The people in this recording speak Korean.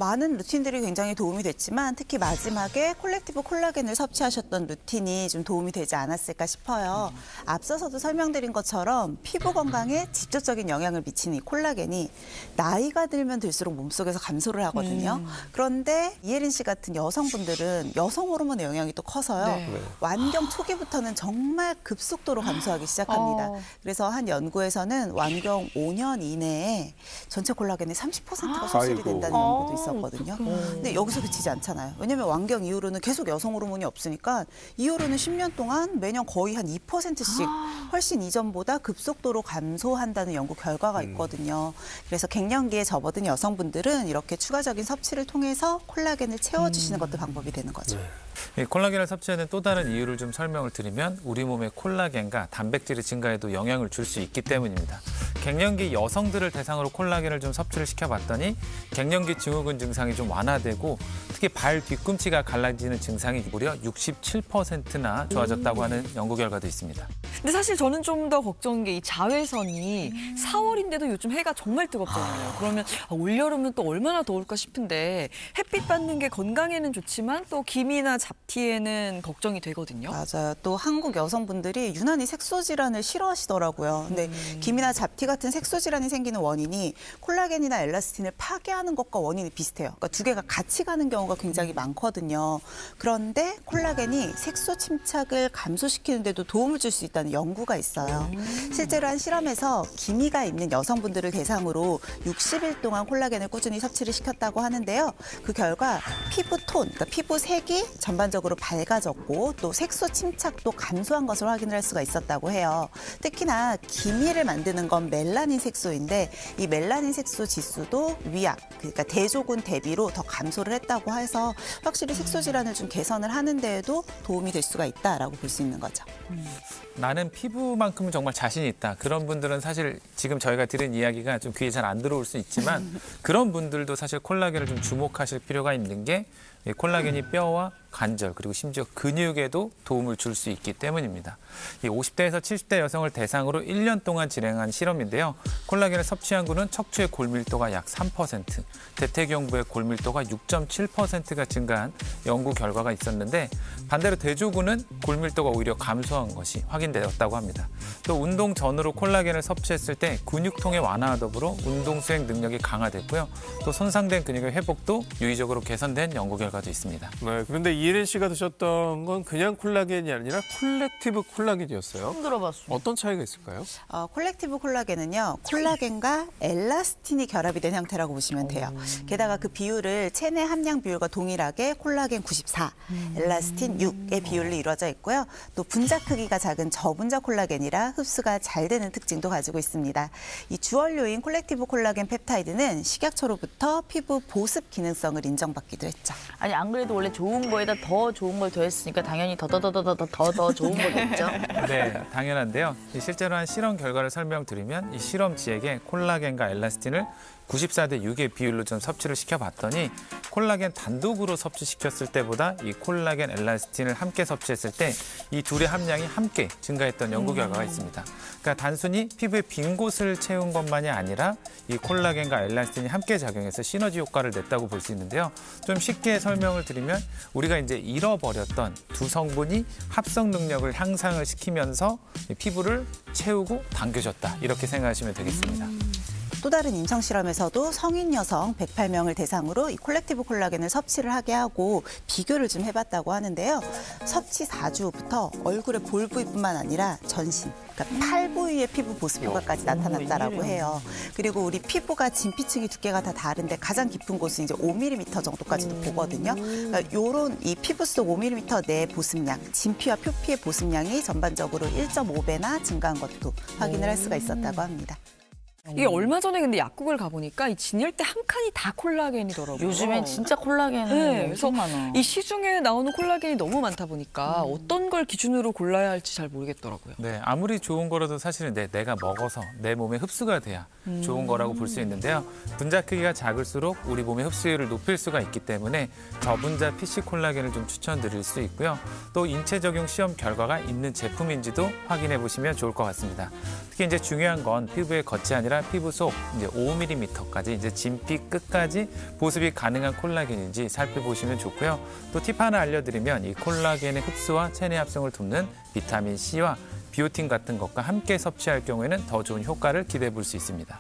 많은 루틴들이 굉장히 도움이 됐지만 특히 마지막에 콜렉티브 콜라겐을 섭취하셨던 루틴이 좀 도움이 되지 않았을까 싶어요. 앞서서도 설명드린 것처럼 피부 건강에 직접적인 영향을 미치는 이 콜라겐이 나이가 들면 들수록 몸속에서 감소를 하거든요. 그런데 이혜린 씨 같은 여성분들은 여성 호르몬의 영향이 또 커서요. 네. 완경 초기부터는 정말 급속도로 감소하기 시작합니다. 그래서 한 연구에서는 완경 5년 이내에 전체 콜라겐의 30%가 소실이 된다는 연구도 있었거든요. 근데 여기서 그치지 않잖아요. 왜냐하면 완경 이후로는 계속 여성 호르몬이 없으니까 이후로는 10년 동안 매년 거의 한 2%씩 훨씬 이전보다 급속도로 감소한다는 연구 결과가 있거든요. 그래서 갱년기에 접어든 여성분들은 이렇게 추가적인 섭취를 통해서 콜라겐을 채워주시는 것도 방법이 되는 거죠. 이 콜라겐을 섭취하는 또 다른 이유를 좀 설명을 드리면 우리 몸의 콜라겐과 단백질의 증가에도 영향을 줄 수 있기 때문입니다. 갱년기 여성들을 대상으로 콜라겐을 좀 섭취를 시켜봤더니 갱년기 증후군 증상이 좀 완화되고 특히 발 뒤꿈치가 갈라지는 증상이 무려 67%나 좋아졌다고 하는 연구 결과도 있습니다. 근데 사실 저는 좀 더 걱정인 게 이 자외선이 4월인데도 요즘 해가 정말 뜨겁잖아요. 그러면 올여름은 또 얼마나 더울까 싶은데 햇빛 받는 게 건강에는 좋지만 또 기미나 잡티에는 걱정이 되거든요. 맞아요. 또 한국 여성분들이 유난히 색소 질환을 싫어하시더라고요. 근데 기미나 잡티 같은 색소 질환이 생기는 원인이 콜라겐이나 엘라스틴을 파괴하는 것과 원인이 비슷해요. 그러니까 두 개가 같이 가는 경우가 굉장히 많거든요. 그런데 콜라겐이 색소 침착을 감소시키는 데도 도움을 줄 수 있다는 연구가 있어요. 실제로 한 실험에서 기미가 있는 여성분들을 대상으로 60일 동안 콜라겐을 꾸준히 섭취를 시켰다고 하는데요. 그 결과 피부 톤, 그러니까 피부 색이 전반적으로 밝아졌고 또 색소 침착도 감소한 것을 확인을 할 수가 있었다고 해요. 특히나 기미를 만드는 건 멜라닌 색소인데 이 멜라닌 색소 지수도 위약, 그러니까 대조군 대비로 더 감소를 했다고 해서 확실히 색소 질환을 좀 개선을 하는 데에도 도움이 될 수가 있다라고 볼 수 있는 거죠. 나는 피부만큼은 정말 자신 있다. 그런 분들은 사실 지금 저희가 들은 이야기가 좀 귀에 잘 안 들어올 수 있지만 그런 분들도 사실 콜라겐을 좀 주목하실 필요가 있는 게 콜라겐이 뼈와 관절 그리고 심지어 근육에도 도움을 줄 수 있기 때문입니다. 이 50대에서 70대 여성을 대상으로 1년 동안 진행한 실험인데요. 콜라겐을 섭취한 군은 척추의 골밀도가 약 3%, 대퇴경부의 골밀도가 6.7%가 증가한 연구 결과가 있었는데 반대로 대조군은 골밀도가 오히려 감소한 것이 확인되었다고 합니다. 또 운동 전후로 콜라겐을 섭취했을 때 근육통의 완화와 더불어 운동 수행 능력이 강화됐고요. 또 손상된 근육의 회복도 유의적으로 개선된 연구 결과도 있습니다. 네, 그런데 이혜린 씨가 드셨던 건 그냥 콜라겐이 아니라 콜렉티브 콜라겐이었어요. 처음 들어봤어. 어떤 차이가 있을까요? 콜렉티브 콜라겐은요, 콜라겐과 엘라스틴이 결합이 된 형태라고 보시면 돼요. 게다가 그 비율을 체내 함량 비율과 동일하게 콜라겐 94, 엘라스틴 6의 비율로 이루어져 있고요. 또 분자 크기가 작은 저분자 콜라겐이라 흡수가 잘 되는 특징도 가지고 있습니다. 이 주원료인 콜렉티브 콜라겐 펩타이드는 식약처로부터 피부 보습 기능성을 인정받기도 했죠. 아니 안 그래도 원래 좋은 거에다 더 좋은 걸 더했으니까 당연히 더 좋은 거겠죠. 네, 당연한데요. 실제로 한 실험 결과를 설명드리면 이 실험지에게 콜라겐과 엘라스틴을 94대 6의 비율로 좀 섭취를 시켜봤더니 콜라겐 단독으로 섭취시켰을 때보다 이 콜라겐, 엘라스틴을 함께 섭취했을 때 이 둘의 함량이 함께 증가했던 연구 결과가 있습니다. 그러니까 단순히 피부의 빈 곳을 채운 것만이 아니라 이 콜라겐과 엘라스틴이 함께 작용해서 시너지 효과를 냈다고 볼 수 있는데요. 좀 쉽게 설명을 드리면 우리가 이제 잃어버렸던 두 성분이 합성 능력을 향상을 시키면서 피부를 채우고 당겨줬다. 이렇게 생각하시면 되겠습니다. 또 다른 임상 실험에서도 성인 여성 108명을 대상으로 이 콜렉티브 콜라겐을 섭취를 하게 하고 비교를 좀 해봤다고 하는데요. 섭취 4주부터 얼굴의 볼 부위뿐만 아니라 전신, 그러니까 팔 부위의 피부 보습 효과까지 나타났다라고 해요. 그리고 우리 피부가 진피층이 두께가 다 다른데 가장 깊은 곳은 이제 5mm 정도까지도 보거든요. 그러니까 이런 이 피부 속 5mm 내 보습량, 진피와 표피의 보습량이 전반적으로 1.5배나 증가한 것도 확인을 할 수가 있었다고 합니다. 이게 얼마 전에 근데 약국을 가보니까 이 진열대 한 칸이 다 콜라겐이더라고요. 요즘엔 진짜 콜라겐 네, 그래서 엄청 많아. 이 시중에 나오는 콜라겐이 너무 많다 보니까 어떤 걸 기준으로 골라야 할지 잘 모르겠더라고요. 네, 아무리 좋은 거라도 사실은 내가 먹어서 내 몸에 흡수가 돼야 좋은 거라고 볼 수 있는데요. 분자 크기가 작을수록 우리 몸의 흡수율을 높일 수가 있기 때문에 저분자 PC 콜라겐을 좀 추천드릴 수 있고요. 또 인체 적용 시험 결과가 있는 제품인지도 확인해 보시면 좋을 것 같습니다. 특히 이제 중요한 건 피부의 겉이 아니라 아니라 피부 속 이제 5mm까지 이제 진피 끝까지 보습이 가능한 콜라겐인지 살펴보시면 좋고요. 또 팁 하나 알려드리면 이 콜라겐의 흡수와 체내 합성을 돕는 비타민 C와 비오틴 같은 것과 함께 섭취할 경우에는 더 좋은 효과를 기대해 볼 수 있습니다.